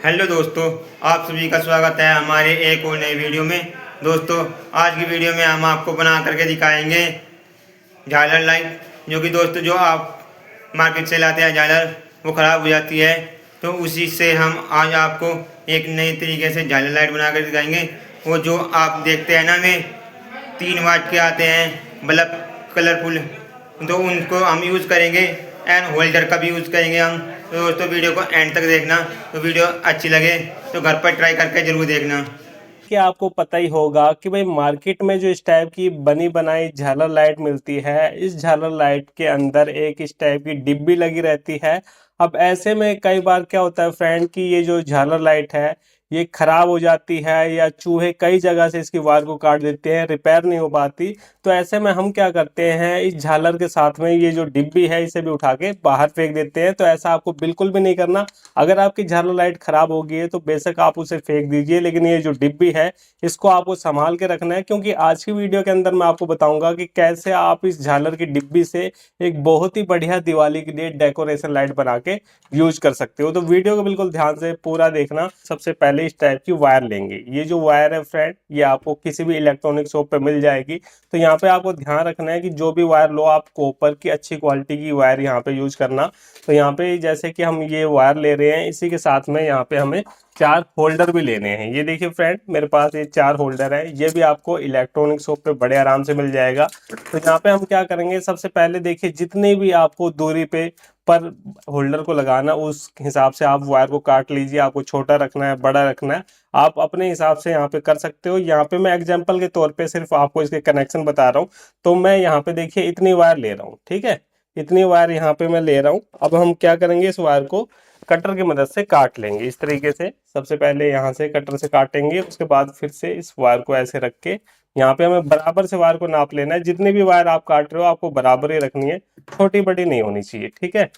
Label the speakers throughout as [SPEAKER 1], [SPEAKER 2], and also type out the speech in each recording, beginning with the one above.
[SPEAKER 1] Hello दोस्तों, आप सभी का स्वागत है हमारे एक और नए वीडियो में। दोस्तों, आज की वीडियो में हम आपको बना करके दिखाएंगे झालर लाइट, जो कि दोस्तों जो आप मार्केट से लाते हैं झालर, वो ख़राब हो जाती है। तो उसी से हम आज आपको एक नए तरीके से झालर लाइट बना कर दिखाएंगे। वो जो आप देखते हैं ना, में 3 वाट के आते हैं बल्ब, कलरफुल, तो उनको हम यूज़ करेंगे एंड होल्डर का भी यूज़ करेंगे हम। तो दोस्तों वीडियो को एंड तक देखना। तो वीडियो अच्छी लगे तो घर पर ट्राई करके ज़रूर देखना।
[SPEAKER 2] कि आपको पता ही होगा कि भाई मार्केट में जो इस टाइप की बनी बनाई झालर लाइट मिलती है, इस झालर लाइट के अंदर एक इस टाइप की डिब्बी लगी रहती है। अब ऐसे में कई बार क्या होता है फ्रेंड कि ये जो झालर लाइट है ये खराब हो जाती है या चूहे कई जगह से इसकी वायर को काट देते हैं, रिपेयर नहीं हो पाती। तो ऐसे में हम क्या करते हैं, इस झालर के साथ में ये जो डिब्बी है इसे भी उठा के बाहर फेंक देते हैं। तो ऐसा आपको बिल्कुल भी नहीं करना। अगर आपकी झालर लाइट खराब हो गई है तो बेशक आप उसे फेंक दीजिए, लेकिन ये जो डिब्बी है इसको आपको संभाल के रखना है, क्योंकि आज की वीडियो के अंदर मैं आपको बताऊंगा कि कैसे आप इस झालर की डिब्बी से एक बहुत ही बढ़िया दिवाली के लिए डेकोरेशन लाइट बना के यूज कर सकते हो। तो वीडियो को बिल्कुल ध्यान से पूरा देखना। सबसे पहले इस टाइप की वायर लेंगे। ये जो वायर है फ्रेंड, ये आपको किसी भी इलेक्ट्रॉनिक शॉप पे मिल जाएगी। तो यहाँ पे आपको ध्यान रखना है कि जो भी वायर लो, आप कॉपर की अच्छी क्वालिटी की वायर यहाँ पे यूज करना। तो यहाँ पे जैसे कि हम ये वायर ले रहे हैं, इसी के साथ में यहाँ पे हमें 4 होल्डर भी लेने हैं। ये देखिए फ्रेंड, मेरे पास ये 4 होल्डर है। ये भी आपको इलेक्ट्रॉनिक शॉप पे बड़े आराम से मिल जाएगा। तो यहाँ पे हम क्या करेंगे, सबसे पहले देखिए जितनी भी आपको दूरी पे पर होल्डर को लगाना, उस हिसाब से आप वायर को काट लीजिए। आपको छोटा रखना है, बड़ा रखना है, आप अपने हिसाब से यहाँ पे कर सकते हो। यहाँ पे मैं एग्जांपल के तौर पे सिर्फ आपको इसके कनेक्शन बता रहा हूँ। तो मैं यहाँ पे देखिए इतनी वायर ले रहा हूँ, ठीक है, इतनी वायर यहाँ पे मैं ले रहा हूँ। अब हम क्या करेंगे, इस वायर को कटर की मदद से काट लेंगे इस तरीके से। सबसे पहले यहाँ से कटर से काटेंगे, उसके बाद फिर से इस वायर को ऐसे रख के यहाँ पे हमें बराबर से वायर को नाप लेना है। जितनी भी वायर आप काट रहे हो आपको बराबर ही रखनी है, छोटी बड़ी नहीं होनी चाहिए, ठीक है।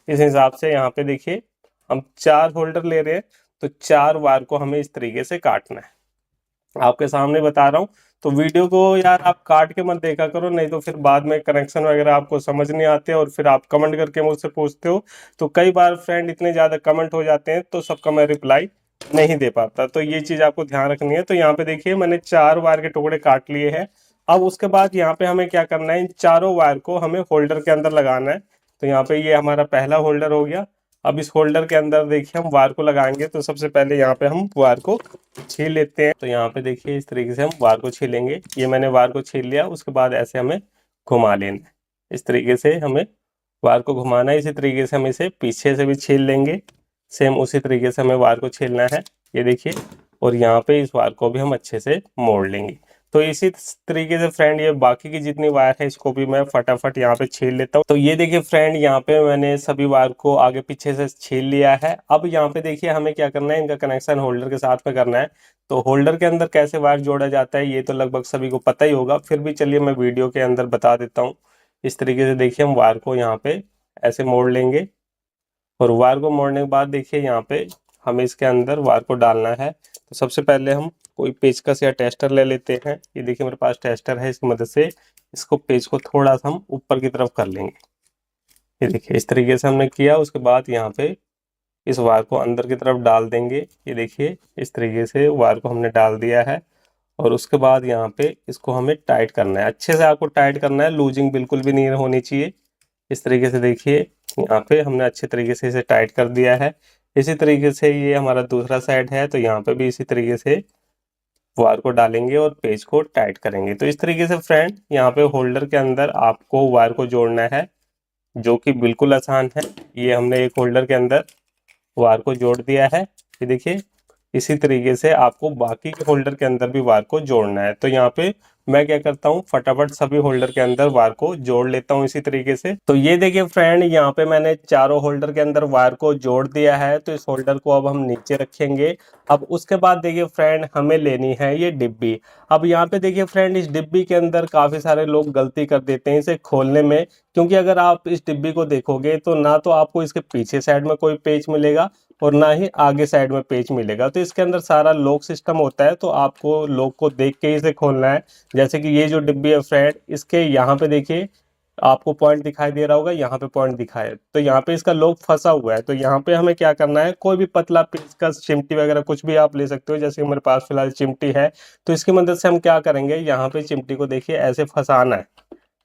[SPEAKER 2] इस हिसाब से यहाँ पे देखिए हम 4 होल्डर ले रहे हैं, तो 4 वायर को हमें इस तरीके से काटना है। आपके सामने बता रहा हूँ। तो वीडियो को यार आप काट के मत देखा करो, नहीं तो फिर बाद में कनेक्शन वगैरह आपको समझ नहीं आते और फिर आप कमेंट करके मुझसे पूछते हो। तो कई बार फ्रेंड इतने ज़्यादा कमेंट हो जाते हैं तो सबका मैं रिप्लाई नहीं दे पाता। तो ये चीज़ आपको ध्यान रखनी है। तो यहाँ पे देखिए मैंने 4 वायर के टुकड़े काट लिए हैं। अब उसके बाद यहाँ पे हमें क्या करना है, इन चारों वायर को हमें होल्डर के अंदर लगाना है। तो यहाँ पे ये हमारा पहला होल्डर हो गया। अब इस होल्डर के अंदर देखिए हम वायर को लगाएंगे। तो सबसे पहले यहाँ पे हम वायर को छील लेते हैं। तो यहाँ पे देखिए इस तरीके से हम वायर को छीलेंगे। ये मैंने वायर को छील लिया। उसके बाद ऐसे हमें घुमा लेना है, इस तरीके से हमें वायर को घुमाना है। इसी तरीके से हम इसे पीछे से भी छील लेंगे। सेम उसी तरीके से हमें वायर को छीलना है, ये देखिए। और यहाँ पे इस वायर को भी हम अच्छे से मोड़ लेंगे। तो इसी तरीके से फ्रेंड ये बाकी की जितनी वायर है इसको भी मैं फटाफट यहाँ पे छील लेता हूँ। तो ये देखिए फ्रेंड, यहाँ पे मैंने सभी वायर को आगे पीछे से छील लिया है। अब यहाँ पे देखिए हमें क्या करना है, इनका कनेक्शन होल्डर के साथ में करना है। तो होल्डर के अंदर कैसे वायर जोड़ा जाता है ये तो लगभग सभी को पता ही होगा, फिर भी चलिए मैं वीडियो के अंदर बता देता हूँ। इस तरीके से देखिए हम वायर को यहाँ पे ऐसे मोड़ लेंगे, और वायर को मोड़ने के बाद देखिए यहाँ पे हमें इसके अंदर वायर को डालना है। तो सबसे पहले हम कोई पेचकस या टेस्टर ले लेते हैं। ये देखिए मेरे पास टेस्टर है, इसकी मदद से इसको पेच को थोड़ा सा हम ऊपर की तरफ कर लेंगे। ये देखिए इस तरीके से हमने किया। उसके बाद यहाँ पे इस वायर को अंदर की तरफ डाल देंगे। ये देखिए इस तरीके से वायर को हमने डाल दिया है। और उसके बाद यहाँ पे इसको हमें टाइट करना है, अच्छे से आपको टाइट करना है, लूजिंग बिल्कुल भी नहीं होनी चाहिए। इस तरीके से देखिए यहाँ पे हमने अच्छे तरीके से इसे टाइट कर दिया है। इसी तरीके से ये हमारा दूसरा साइड है, तो यहाँ पे भी इसी तरीके से वायर को डालेंगे और पेज को टाइट करेंगे। तो इस तरीके से फ्रेंड यहाँ पे होल्डर के अंदर आपको वायर को जोड़ना है, जो कि बिल्कुल आसान है। ये हमने एक होल्डर के अंदर वायर को जोड़ दिया है। ये देखिए इसी तरीके से आपको बाकी के होल्डर के अंदर भी वायर को जोड़ना है। तो यहाँ पे मैं क्या करता हूँ, फटाफट सभी होल्डर के अंदर वायर को जोड़ लेता हूँ इसी तरीके से। तो ये देखिए फ्रेंड, यहाँ पे मैंने चारों होल्डर के अंदर वायर को जोड़ दिया है। तो इस होल्डर को अब हम नीचे रखेंगे। अब उसके बाद देखिए फ्रेंड, हमें लेनी है ये डिब्बी। अब यहाँ पे देखिए फ्रेंड, इस डिब्बी के अंदर काफी सारे लोग गलती कर देते हैं इसे खोलने में। क्योंकि अगर आप इस डिब्बी को देखोगे तो ना तो आपको इसके पीछे साइड में कोई पेच मिलेगा और ना ही आगे साइड में पेच मिलेगा। तो इसके अंदर सारा लॉक सिस्टम होता है, तो आपको लॉक को देख के ही इसे खोलना है। जैसे कि ये जो डिब्बी है फ्रेंड, इसके यहाँ पे देखिए आपको पॉइंट दिखाई दे रहा होगा, यहाँ पे पॉइंट दिखाए, तो यहाँ पे इसका लॉक फंसा हुआ है। तो यहाँ पे हमें क्या करना है, कोई भी पतला पेचकस, चिमटी वगैरह कुछ भी आप ले सकते हो। जैसे मेरे पास फिलहाल चिमटी है, तो इसकी मदद से हम क्या करेंगे, यहाँ पे चिमटी को देखिए ऐसे फंसाना है।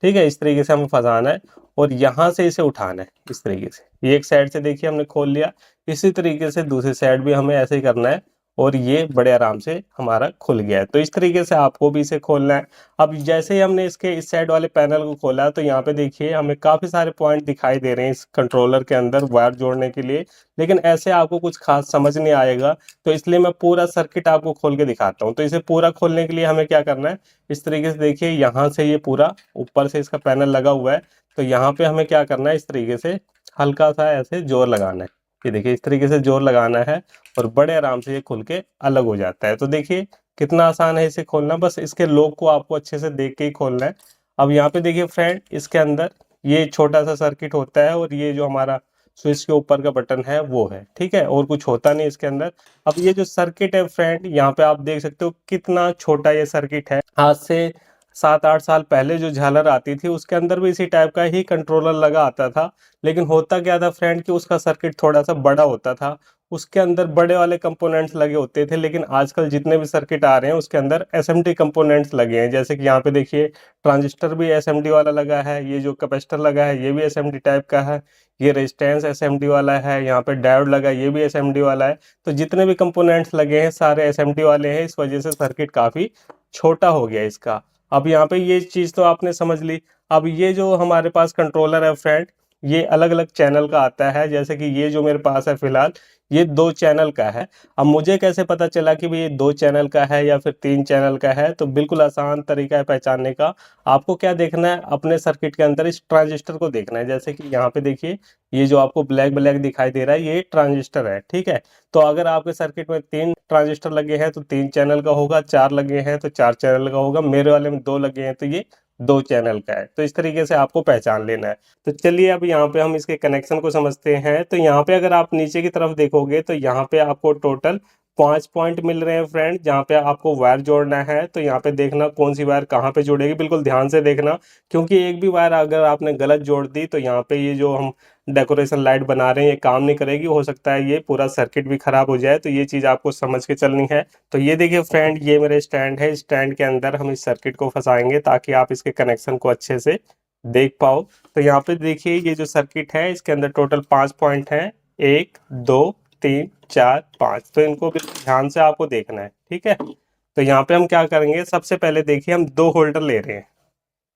[SPEAKER 2] ठीक है, इस तरीके से हमें फंसाना है और यहाँ से इसे उठाना है इस तरीके से। ये एक साइड से देखिए हमने खोल लिया, इसी तरीके से दूसरी साइड भी हमें ऐसे ही करना है और ये बड़े आराम से हमारा खुल गया है। तो इस तरीके से आपको भी इसे खोलना है। अब जैसे ही हमने इसके इस साइड वाले पैनल को खोला, तो यहाँ पे देखिए हमें काफी सारे पॉइंट दिखाई दे रहे हैं इस कंट्रोलर के अंदर वायर जोड़ने के लिए, लेकिन ऐसे आपको कुछ खास समझ नहीं आएगा। तो इसलिए मैं पूरा सर्किट आपको खोल के दिखाता हूँ। तो इसे पूरा खोलने के लिए हमें क्या करना है, इस तरीके से देखिए यहाँ से ये पूरा ऊपर से इसका पैनल लगा हुआ है। तो यहाँ पे हमें क्या करना है, इस तरीके से हल्का सा ऐसे जोर लगाना है। ये देखिए इस तरीके से जोर लगाना है और बड़े आराम से ये खुल के अलग हो जाता है। तो देखिए कितना आसान है इसे खोलना, बस इसके लॉक को आपको अच्छे से देख के ही खोलना है। अब यहाँ पे देखिए फ्रेंड, इसके अंदर ये छोटा सा सर्किट होता है और ये जो हमारा स्विच के ऊपर का बटन है वो है, ठीक है, और कुछ होता नहीं इसके अंदर। अब ये जो सर्किट है फ्रेंड, यहाँ पे आप देख सकते हो कितना छोटा ये सर्किट है। आज से 7-8 साल पहले जो झालर आती थी उसके अंदर भी इसी टाइप का ही कंट्रोलर लगा आता था, लेकिन होता क्या था फ्रेंड कि उसका सर्किट थोड़ा सा बड़ा होता था, उसके अंदर बड़े वाले कंपोनेंट्स लगे होते थे। लेकिन आजकल जितने भी सर्किट आ रहे हैं उसके अंदर एसएमडी कंपोनेंट्स लगे हैं। जैसे कि यहाँ पे देखिए ट्रांजिस्टर भी एसएमडी वाला लगा है, ये जो कैपेसिटर लगा है ये भी एसएमडी टाइप का है, ये रेजिस्टेंस एसएमडी वाला है, यहाँ पे डायोड लगा है ये भी एसएमडी वाला है। तो जितने भी कंपोनेंट्स लगे हैं सारे एसएमडी वाले हैं, इस वजह से सर्किट काफी छोटा हो गया इसका। अब यहाँ पे ये चीज तो आपने समझ ली। अब ये जो हमारे पास कंट्रोलर है फ्रेंड, ये अलग अलग चैनल का आता है। जैसे कि ये जो मेरे पास है फिलहाल, ये 2 चैनल का है। अब मुझे कैसे पता चला कि भाई ये 2 चैनल का है या फिर 3 चैनल का है, तो बिल्कुल आसान तरीका है पहचानने का। आपको क्या देखना है, अपने सर्किट के अंदर इस ट्रांजिस्टर को देखना है। जैसे कि यहाँ पे देखिए ये जो आपको ब्लैक ब्लैक दिखाई दे रहा है ये ट्रांजिस्टर है, ठीक है। तो अगर आपके सर्किट में 3 ट्रांजिस्टर लगे हैं तो 3 चैनल का होगा, 4 लगे हैं तो 4 चैनल का होगा, मेरे वाले में 2 लगे हैं तो ये 2 चैनल का है। तो इस तरीके से आपको पहचान लेना है। तो चलिए अब यहाँ पे हम इसके कनेक्शन को समझते हैं। तो यहाँ पे अगर आप नीचे की तरफ देखोगे तो यहाँ पे आपको टोटल 5 पॉइंट मिल रहे हैं फ्रेंड, जहाँ पे आपको वायर जोड़ना है। तो यहाँ पे देखना कौन सी वायर कहाँ पे जुड़ेगी, बिल्कुल ध्यान से देखना, क्योंकि एक भी वायर अगर आपने गलत जोड़ दी तो यहाँ पे ये जो हम डेकोरेशन लाइट बना रहे हैं ये काम नहीं करेगी, हो सकता है ये पूरा सर्किट भी खराब हो जाए। तो ये चीज़ आपको समझ के चलनी है। तो ये देखिए फ्रेंड, ये मेरे स्टैंड है, स्टैंड के अंदर हम इस सर्किट को फंसाएंगे ताकि आप इसके कनेक्शन को अच्छे से देख पाओ। तो यहाँ पे देखिए ये जो सर्किट है इसके अंदर टोटल 5 पॉइंट हैं, 1 2 3 4 5। तो इनको भी ध्यान से आपको देखना है, ठीक है। तो यहाँ पे हम क्या करेंगे, सबसे पहले देखिए हम 2 होल्डर ले रहे हैं,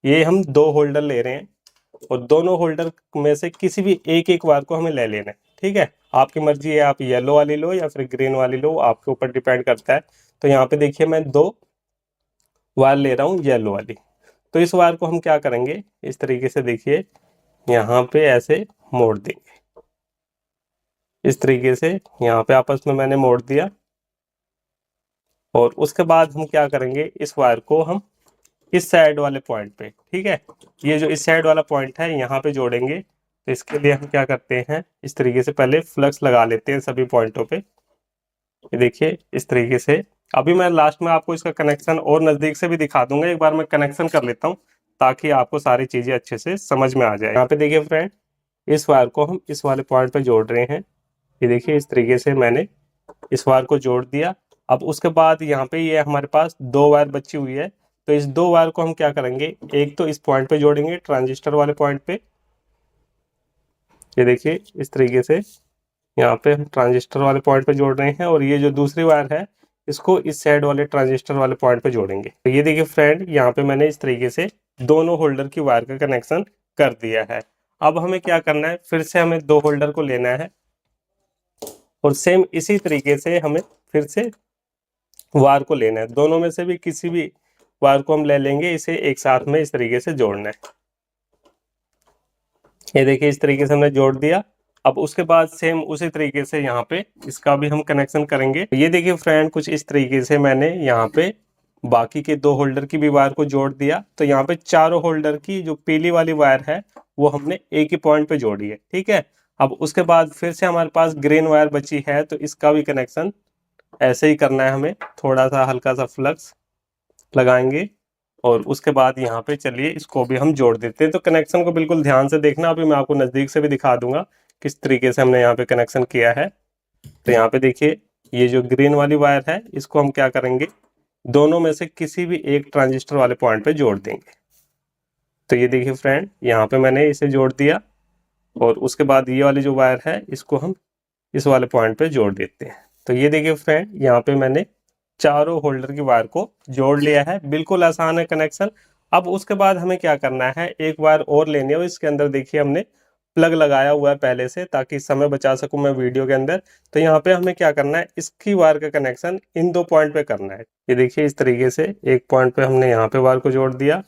[SPEAKER 2] ये हम 2 होल्डर ले रहे हैं और दोनों होल्डर में से किसी भी एक एक वायर को हमें ले लेना है, ठीक है। आपकी मर्जी है, आप येलो वाली लो या फिर ग्रीन वाली लो, आपके ऊपर डिपेंड करता है। तो यहाँ पे देखिए मैं 2 वायर ले रहा हूँ येलो वाली। तो इस वायर को हम क्या करेंगे, इस तरीके से देखिए यहाँ पे ऐसे मोड़ देंगे, इस तरीके से यहाँ पे आपस में मैंने मोड़ दिया। और उसके बाद हम क्या करेंगे, इस वायर को हम इस साइड वाले पॉइंट पे, ठीक है, ये जो इस साइड वाला पॉइंट है यहाँ पे जोड़ेंगे। तो इसके लिए हम क्या करते हैं, इस तरीके से पहले फ्लक्स लगा लेते हैं सभी पॉइंटों पे। ये देखिए इस तरीके से। अभी मैं लास्ट में आपको इसका कनेक्शन और नज़दीक से भी दिखा दूंगा, एक बार मैं कनेक्शन कर लेता हूँ ताकि आपको सारी चीज़ें अच्छे से समझ में आ जाए। यहाँ पे देखिए फ्रेंड, इस वायर को हम इस वाले पॉइंट पे जोड़ रहे हैं। ये देखिए इस तरीके से मैंने इस वायर को जोड़ दिया। अब उसके बाद यहाँ पे ये हमारे पास 2 वायर बची हुई है। तो इस 2 वायर को हम क्या करेंगे, एक तो इस पॉइंट पे जोड़ेंगे ट्रांजिस्टर वाले पॉइंट पे। ये देखिए इस तरीके से यहाँ पे हम ट्रांजिस्टर वाले पॉइंट पे जोड़ रहे हैं और ये जो दूसरी वायर है इसको इस साइड वाले ट्रांजिस्टर वाले पॉइंट पे जोड़ेंगे। तो ये देखिए फ्रेंड, यहाँ पे मैंने इस तरीके से दोनों होल्डर की वायर का कनेक्शन कर दिया है। अब हमें क्या करना है, फिर से हमें 2 होल्डर को लेना है और सेम इसी तरीके से हमें फिर से वायर को लेना है। दोनों में से भी किसी भी वायर को हम ले लेंगे, इसे एक साथ में इस तरीके से जोड़ना है। ये देखिए इस तरीके से हमने जोड़ दिया। अब उसके बाद सेम उसी तरीके से यहाँ पे इसका भी हम कनेक्शन करेंगे। ये देखिए फ्रेंड, कुछ इस तरीके से मैंने यहाँ पे बाकी के 2 होल्डर की भी वायर को जोड़ दिया। तो यहाँ पे चारों होल्डर की जो पीली वाली वायर है वो हमने एक ही पॉइंट पे जोड़ी है, ठीक है। अब उसके बाद फिर से हमारे पास ग्रीन वायर बची है, तो इसका भी कनेक्शन ऐसे ही करना है हमें। थोड़ा सा हल्का सा फ्लक्स लगाएंगे और उसके बाद यहाँ पे चलिए इसको भी हम जोड़ देते हैं। तो कनेक्शन को बिल्कुल ध्यान से देखना, अभी मैं आपको नज़दीक से भी दिखा दूंगा किस तरीके से हमने यहाँ पे कनेक्शन किया है। तो यहाँ पे देखिए ये जो ग्रीन वाली वायर है इसको हम क्या करेंगे, दोनों में से किसी भी एक ट्रांजिस्टर वाले पॉइंट पे जोड़ देंगे। तो ये देखिए फ्रेंड, यहाँ पे मैंने इसे जोड़ दिया और उसके बाद ये वाली जो वायर है इसको हम इस वाले पॉइंट पे जोड़ देते हैं। तो ये देखिए फ्रेंड, यहाँ पे मैंने चारों होल्डर की वायर को जोड़ लिया है। बिल्कुल आसान है कनेक्शन। अब उसके बाद हमें क्या करना है, एक वायर और लेनी है और इसके अंदर देखिए हमने प्लग लगाया हुआ है पहले से, ताकि समय बचा सकूं मैं वीडियो के अंदर। तो यहाँ पे हमें क्या करना है, इसकी वायर का कनेक्शन इन दो पॉइंट पे करना है। ये देखिए इस तरीके से एक पॉइंट पे हमने यहाँ पे वायर को जोड़ दिया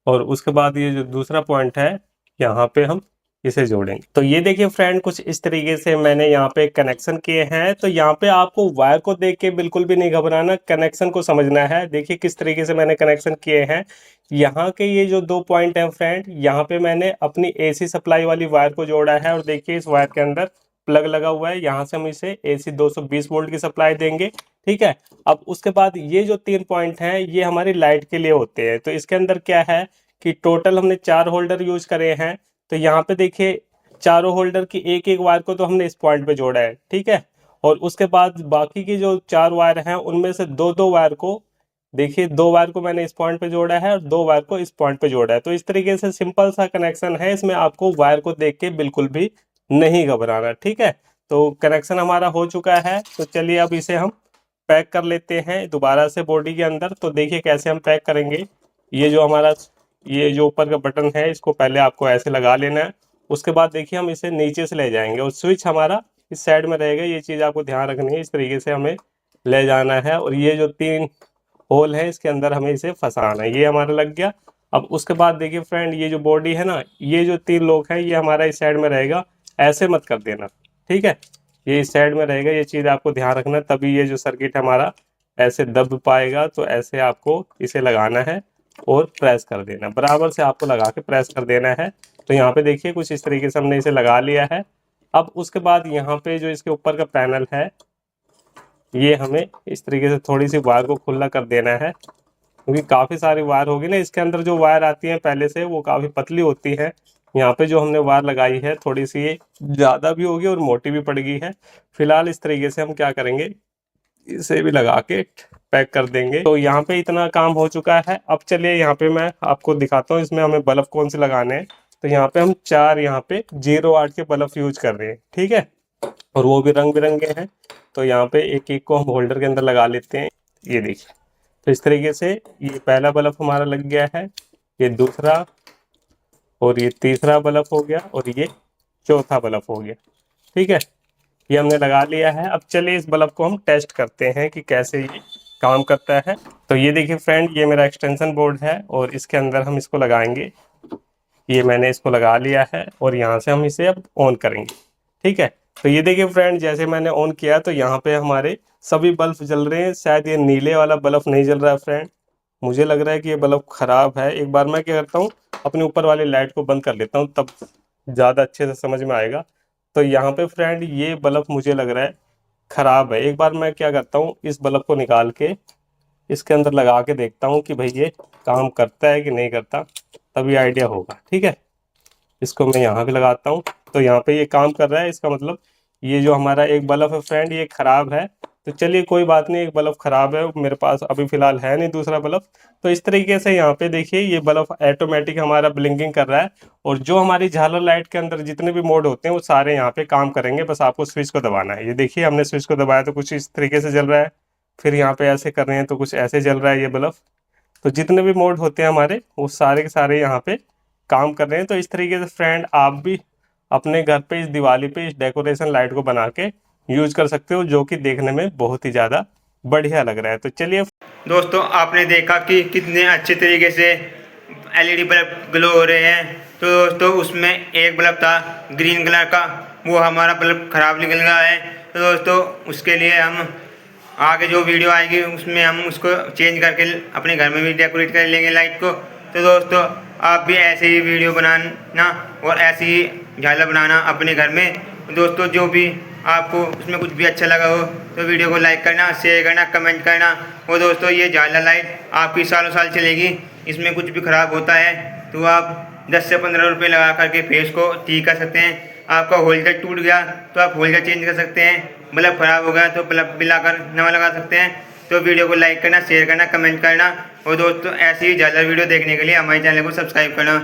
[SPEAKER 2] और उसके बाद ये जो दूसरा पॉइंट है यहाँ पे हम इसे जोड़ेंगे। तो ये देखिए फ्रेंड, कुछ इस तरीके से मैंने यहाँ पे कनेक्शन किए हैं। तो यहाँ पे आपको वायर को देख के बिल्कुल भी नहीं घबराना, कनेक्शन को समझना है। देखिए किस तरीके से मैंने कनेक्शन किए हैं। यहाँ के ये जो दो पॉइंट हैं फ्रेंड, यहाँ पे मैंने अपनी एसी सप्लाई वाली वायर को जोड़ा है और देखिए इस वायर के अंदर प्लग लगा हुआ है। यहाँ से हम इसे एसी 220 वोल्ट की सप्लाई देंगे, ठीक है। अब उसके बाद ये जो 3 पॉइंट हैं ये हमारी लाइट के लिए होते हैं। तो इसके अंदर क्या है कि टोटल हमने 4 होल्डर यूज करे हैं। तो यहाँ पे देखिए चारों होल्डर की एक एक वायर को तो हमने इस पॉइंट पे जोड़ा है, ठीक है। और उसके बाद बाकी की जो 4 वायर हैं उनमें से दो दो वायर को, देखिए 2 वायर को मैंने इस पॉइंट पे जोड़ा है और 2 वायर को इस पॉइंट पे जोड़ा है। तो इस तरीके से सिंपल सा कनेक्शन है, इसमें आपको वायर को देख के बिल्कुल भी नहीं घबराना, ठीक है। तो कनेक्शन हमारा हो चुका है। तो चलिए अब इसे हम पैक कर लेते हैं दोबारा से बॉडी के अंदर। तो देखिए कैसे हम पैक करेंगे। ये जो हमारा ये जो ऊपर का बटन है इसको पहले आपको ऐसे लगा लेना है। उसके बाद देखिए हम इसे नीचे से ले जाएंगे और स्विच हमारा इस साइड में रहेगा। ये चीज़ आपको ध्यान रखनी है, इस तरीके से हमें ले जाना है और ये जो 3 होल है इसके अंदर हमें इसे फंसाना है। ये हमारा लग गया। अब उसके बाद देखिए फ्रेंड, ये जो बॉडी है ना, ये जो 3 लोग हैं ये हमारा इस साइड में रहेगा। ऐसे मत कर देना, ठीक है। ये इस साइड में रहेगा, ये चीज़ आपको ध्यान रखना, तभी ये जो सर्किट हमारा ऐसे दब पाएगा। तो ऐसे आपको इसे लगाना है और प्रेस कर देना, बराबर से आपको लगा के प्रेस कर देना है। तो यहाँ पे देखिए कुछ इस तरीके से हमने इसे लगा लिया है। अब उसके बाद यहाँ पे जो इसके ऊपर का पैनल है ये हमें इस तरीके से थोड़ी सी वायर को खुला कर देना है, क्योंकि काफ़ी सारी वायर होगी ना इसके अंदर। जो वायर आती है पहले से वो काफ़ी पतली होती है। यहाँ पे जो हमने वायर लगाई है थोड़ी सी ये ज़्यादा भी होगी और मोटी भी पड़ गई है। फिलहाल इस तरीके से हम क्या करेंगे, इसे भी लगा के पैक कर देंगे। तो यहाँ पे इतना काम हो चुका है। अब चलिए यहाँ पे मैं आपको दिखाता हूँ इसमें हमें बल्ब कौन से लगाने हैं। तो यहाँ पे हम 4 यहाँ पे 0 वाट के बल्ब यूज कर रहे हैं, ठीक है, और वो भी रंग बिरंगे हैं। तो यहाँ पे एक एक को हम होल्डर के अंदर लगा लेते हैं। ये देखिए, तो इस तरीके से ये पहला बल्ब हमारा लग गया है, ये दूसरा और ये तीसरा बल्ब हो गया और ये चौथा बल्ब हो गया, ठीक है। ये हमने लगा लिया है। अब चलिए इस बल्ब को हम टेस्ट करते हैं कि कैसे ये काम करता है। तो ये देखिए फ्रेंड, ये मेरा एक्सटेंशन बोर्ड है और इसके अंदर हम इसको लगाएंगे। ये मैंने इसको लगा लिया है और यहाँ से हम इसे अब ऑन करेंगे, ठीक है। तो ये देखिए फ्रेंड, जैसे मैंने ऑन किया तो यहाँ पे हमारे सभी बल्ब जल रहे हैं। शायद ये नीले वाला बल्ब नहीं जल रहा है फ्रेंड, मुझे लग रहा है कि ये बल्ब खराब है। एक बार मैं क्या करता हूँ, अपने ऊपर वाली लाइट को बंद कर लेता हूँ, तब ज़्यादा अच्छे से समझ में आएगा। तो यहाँ पे फ्रेंड ये बल्ब मुझे लग रहा है खराब है। एक बार मैं क्या करता हूँ, इस बल्ब को निकाल के इसके अंदर लगा के देखता हूँ कि भाई ये काम करता है कि नहीं करता, तभी आइडिया होगा, ठीक है। इसको मैं यहाँ पे लगाता हूँ। तो यहाँ पे ये काम कर रहा है, इसका मतलब ये जो हमारा एक बल्ब है फ्रेंड ये खराब है। तो चलिए कोई बात नहीं, एक बल्ब खराब है, मेरे पास अभी फिलहाल है नहीं दूसरा बल्ब। तो इस तरीके से यहाँ पे देखिए ये बल्ब ऑटोमेटिक हमारा ब्लिंकिंग कर रहा है और जो हमारी झालर लाइट के अंदर जितने भी मोड होते हैं वो सारे यहाँ पे काम करेंगे। बस आपको स्विच को दबाना है। ये देखिए हमने स्विच को दबाया तो कुछ इस तरीके से जल रहा है, फिर यहाँ पे ऐसे कर रहे हैं तो कुछ ऐसे जल रहा है ये बल्ब। तो जितने भी मोड होते हैं हमारे वो सारे के सारे यहाँ पे काम कर रहे हैं। तो इस तरीके से फ्रेंड आप भी अपने घर पे इस दिवाली पे इस डेकोरेशन लाइट को बना के यूज कर सकते हो, जो कि देखने में बहुत ही ज़्यादा बढ़िया लग रहा है। तो चलिए
[SPEAKER 1] दोस्तों, आपने देखा कि कितने अच्छे तरीके से एलईडी बल्ब ग्लो हो रहे हैं। तो दोस्तों उसमें एक बल्ब था ग्रीन कलर का, वो हमारा बल्ब ख़राब निकल गया है। तो दोस्तों उसके लिए हम आगे जो वीडियो आएगी उसमें हम उसको चेंज करके अपने घर में भी डेकोरेट कर लेंगे लाइट को। तो दोस्तों आप भी ऐसे ही वीडियो बनाना और ऐसे ही झालर बनाना अपने घर में। दोस्तों जो भी आपको उसमें कुछ भी अच्छा लगा हो तो वीडियो को लाइक करना, शेयर करना, कमेंट करना। और दोस्तों ये झालर लाइट आपकी सालों साल चलेगी। इसमें कुछ भी ख़राब होता है तो आप 10 से 15 रुपये लगा करके फेस को ठीक कर सकते हैं। आपका होल्डर टूट गया तो आप होल्डर चेंज कर सकते हैं। बल्ब ख़राब हो गया तो बल्ब भी लाकर नवा लगा सकते हैं। तो वीडियो को लाइक करना, शेयर करना, कमेंट करना और दोस्तों ऐसी ही झालर वीडियो देखने के लिए हमारे चैनल को सब्सक्राइब करना।